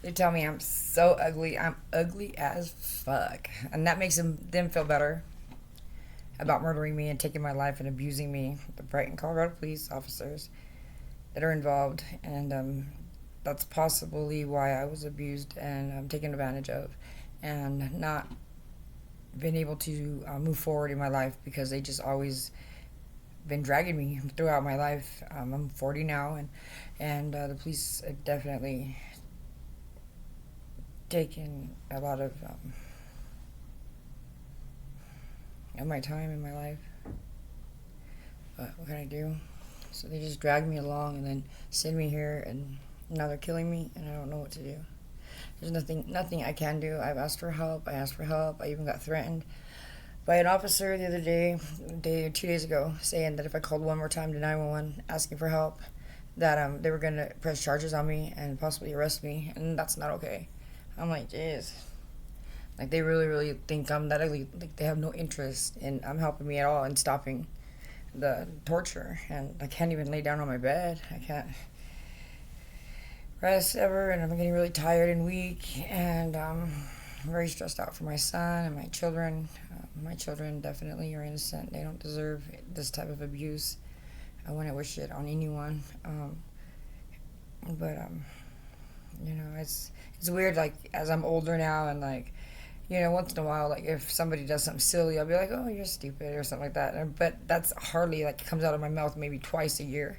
They tell me I'm so ugly. I'm ugly as fuck, and that makes them feel better about murdering me and taking my life and abusing me. The Brighton, Colorado police officers that are involved, and that's possibly why I was abused and taken advantage of, and not been able to move forward in my life because they just always been dragging me throughout my life. I'm 40 now, and the police have definitely taken a lot of my time in my life. But what can I do? So they just drag me along and then send me here, and now they're killing me, and I don't know what to do. There's nothing I can do. I've asked for help. I asked for help. I even got threatened by an officer the other day, 2 days ago, saying that if I called one more time to 911 asking for help, that they were gonna press charges on me and possibly arrest me, and that's not okay. I'm like, jeez. Like, they really, really think I'm that ugly. Like, they have no interest in helping me at all in stopping the torture. And I can't even lay down on my bed. I can't rest ever, and I'm getting really tired and weak, and I'm very stressed out for my son and my children. My children definitely are innocent. They don't deserve this type of abuse. I wouldn't wish it on anyone. But it's weird. Like, as I'm older now, and like, once in a while, like, if somebody does something silly, I'll be like, "Oh, you're stupid," or something like that. But that's hardly, like, it comes out of my mouth maybe twice a year.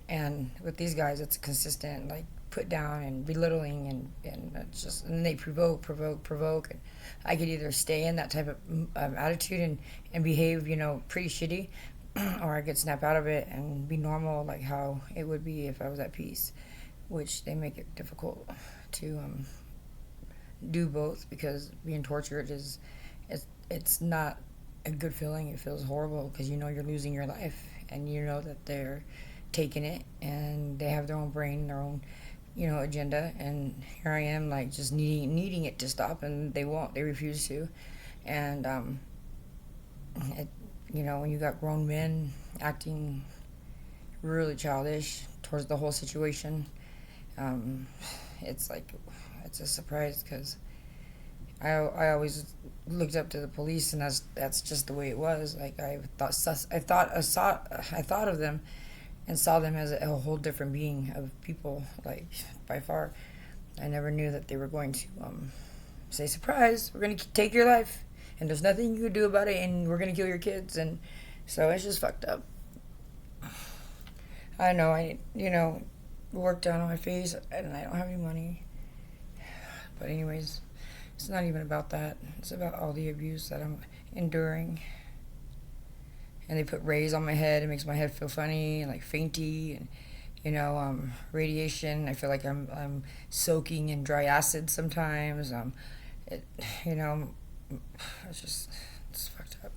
And with these guys, it's consistent, like, put down and belittling, and it's just, and they provoke. And I could either stay in that type of attitude and behave, pretty shitty, or I could snap out of it and be normal, like how it would be if I was at peace, which they make it difficult to do both, because being tortured it's not a good feeling. It feels horrible because you're losing your life, and you know that they're taking it, and they have their own brain, their own agenda, and here I am, like, just needing it to stop, and they won't. They refuse to. And it, when you got grown men acting really childish towards the whole situation, um, it's like, it's a surprise, because I always looked up to the police, and that's just the way it was. Like, I thought of them and saw them as a whole different being of people, like, by far. I never knew that they were going to say, "Surprise, we're going to take your life, and there's nothing you can do about it, and we're going to kill your kids." And so it's just fucked up. I know, worked down on my face, and I don't have any money. But anyways, it's not even about that. It's about all the abuse that I'm enduring. And they put rays on my head. It makes my head feel funny and, like, fainty, and radiation. I feel like I'm soaking in dry acid sometimes. It, you know, it's fucked up.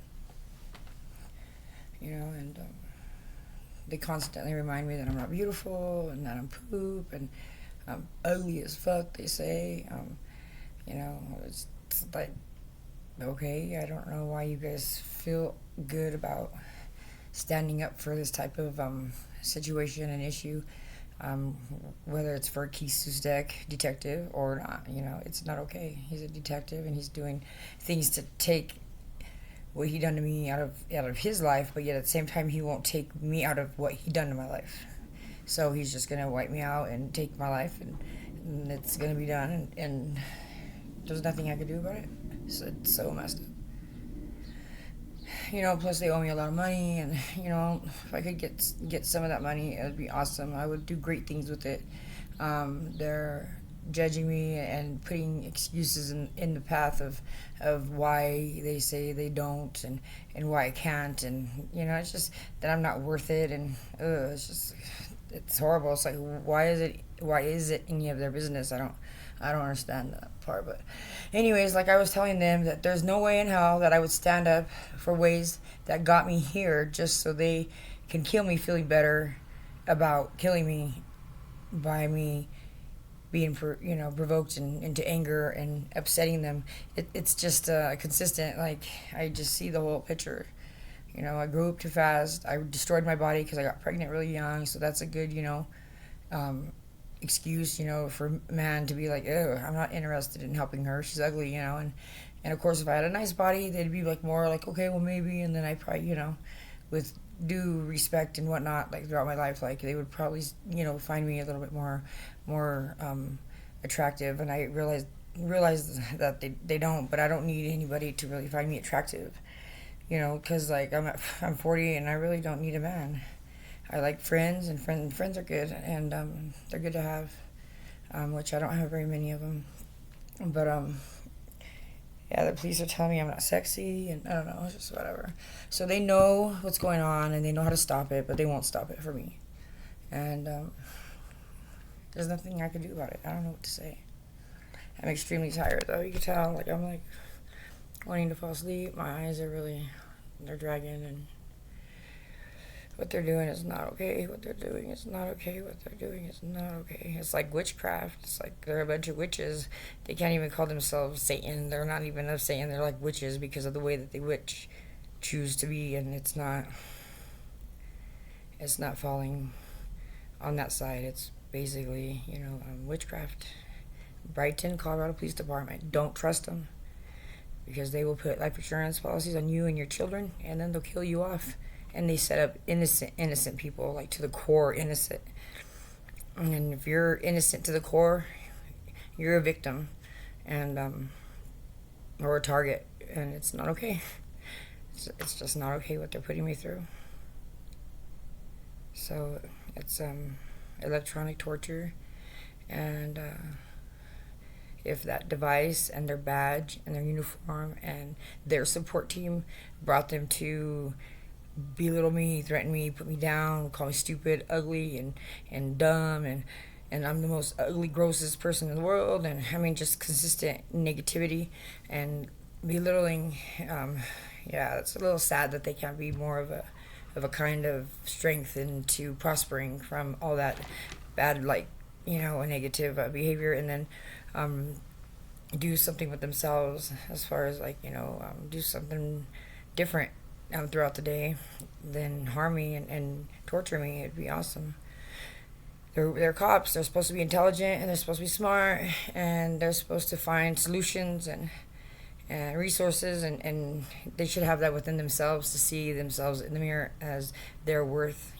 And they constantly remind me that I'm not beautiful, and that I'm poop, and I'm ugly as fuck. They say, it's like, okay, I don't know why you guys feel good about standing up for this type of situation and issue, whether it's for Keith Sustek, detective, or not. It's not okay. He's a detective, and he's doing things to take what he done to me out of his life, but yet at the same time he won't take me out of what he done to my life. So he's just gonna wipe me out and take my life, and it's gonna be done, and there's nothing I can do about it. So it's so messed up. Plus they owe me a lot of money, and if I could get some of that money, it would be awesome. I would do great things with it. They're judging me and putting excuses in the path of why they say they don't, and why I can't, and it's just that I'm not worth it, and it's horrible. It's like, why is it any of their business? I don't understand that part. But anyways, like, I was telling them that there's no way in hell that I would stand up for ways that got me here just so they can kill me, feeling better about killing me by me being provoked into anger and upsetting them. It's just consistent. Like, I just see the whole picture. I grew up too fast. I destroyed my body because I got pregnant really young, so that's a good um, excuse, for a man to be like, oh, I'm not interested in helping her. She's ugly, and of course, if I had a nice body, they'd be like more like, okay, well maybe, and then I probably, with due respect and whatnot, like throughout my life, like they would probably, find me a little bit more attractive, and I realized that they don't, but I don't need anybody to really find me attractive, because like I'm 40 and I really don't need a man. I like friends, and friends are good, and they're good to have, which I don't have very many of them, but yeah, the police are telling me I'm not sexy, and I don't know, it's just whatever. So they know what's going on, and they know how to stop it, but they won't stop it for me. And there's nothing I can do about it. I don't know what to say. I'm extremely tired, though. You can tell, like, I'm, like, wanting to fall asleep. My eyes are really, they're dragging, and what they're doing is not okay. What they're doing is not okay. What they're doing is not okay. It's like witchcraft. It's like they're a bunch of witches. They can't even call themselves Satan. They're not even of Satan. They're like witches because of the way that they choose to be, and it's not falling on that side. It's basically, witchcraft. Brighton, Colorado Police Department. Don't trust them, because they will put life insurance policies on you and your children, and then they'll kill you off. And they set up innocent people, like to the core innocent. And if you're innocent to the core, you're a victim, and or a target, and it's not okay. It's just not okay what they're putting me through. So it's electronic torture, and if that device and their badge and their uniform and their support team brought them to belittle me, threaten me, put me down, call me stupid, ugly, and dumb, and I'm the most ugly, grossest person in the world, and I mean just consistent negativity and belittling. Yeah, it's a little sad that they can't be more of a kind of strength into prospering from all that bad, like, negative behavior, and then do something with themselves as far as like, do something different throughout the day than harm me and torture me. It'd be awesome. They're cops. They're supposed to be intelligent, and they're supposed to be smart, and they're supposed to find solutions and resources, and they should have that within themselves to see themselves in the mirror as they're worth,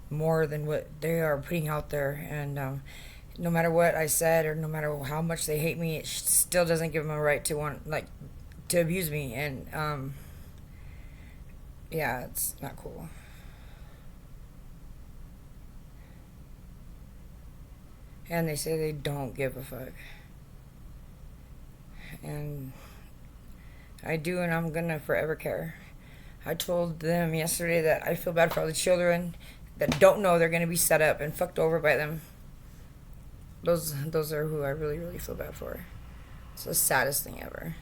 more than what they are putting out there. And no matter what I said, or no matter how much they hate me, it still doesn't give them a right to want, like, to abuse me. And yeah, it's not cool. And they say they don't give a fuck. And I do, and I'm gonna forever care. I told them yesterday that I feel bad for all the children that don't know they're gonna be set up and fucked over by them. Those are who I really, really feel bad for. It's the saddest thing ever.